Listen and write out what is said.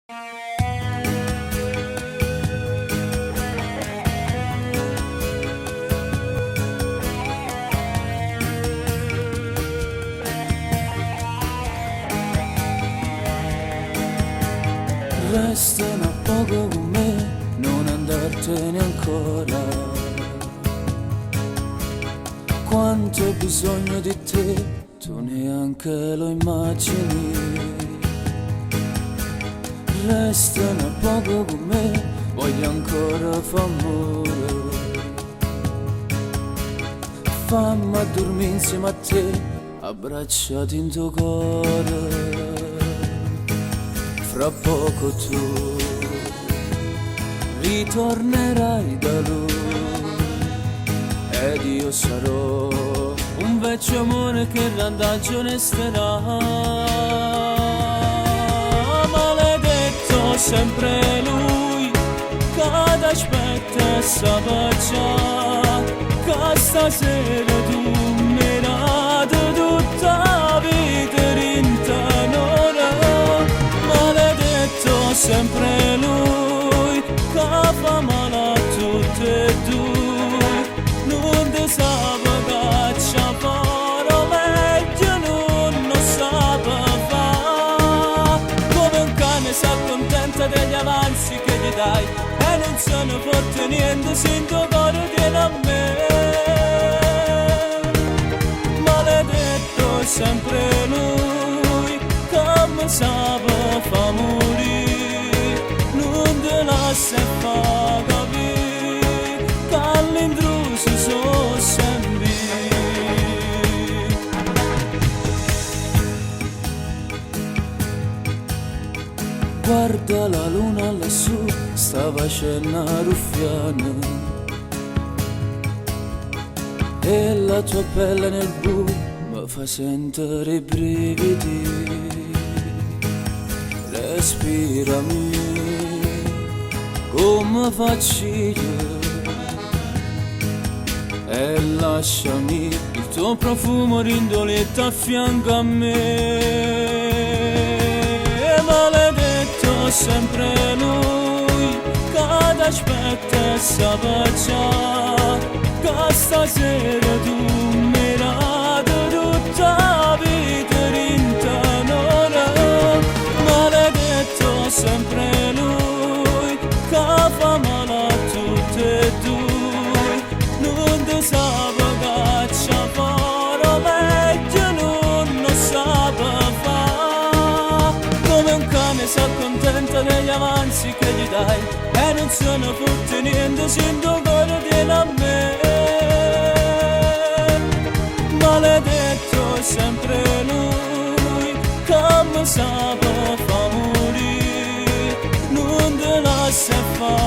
Restano poco con me, non andartene ancora. Quanto ho bisogno di te, tu neanche lo immagini. Restano poco con me, voglio ancora f'amore. Fammi a dormire insieme a te, abbracciati in tuo cuore. Fra poco tu ritornerai da lui ed io sarò un vecchio amore che l'andagio resterà. Maledetto sempre lui che aspetta e s'abbaccia, che stasera tu mi date tutta la vita rintanora. Sempre lui che fa male a tutti e due, non ti sa caccia fare meglio, non lo sa fare. Come un cane si accontenta degli avanzi che gli dai e non se ne porta niente se in tuo cuore tiene a me. Maledetto è sempre lui che mi sa fa morire, se fa capire che all'intruso sono sempre. Guarda la luna lassù, sta facendo una ruffiana e la tua pelle nel blu mi fa sentire i brividi. Respirami come faccio io e lasciami il tuo profumo rindoletta a fianco a me. Maledetto sempre lui che t'aspetta e s'abbaccia, che stasera tu mi date tutta la vita rintanora. Maledetto sempre lui che fa male a tutti e due, non ti sa caccia fare meglio, non lo sa fare. Come un cane si accontenta degli avanzi che gli dai e non se ne fotte niente se in tuo cuore tiene a me. Maledetto è sempre lui che mi sa fa morire, non te la sa fare.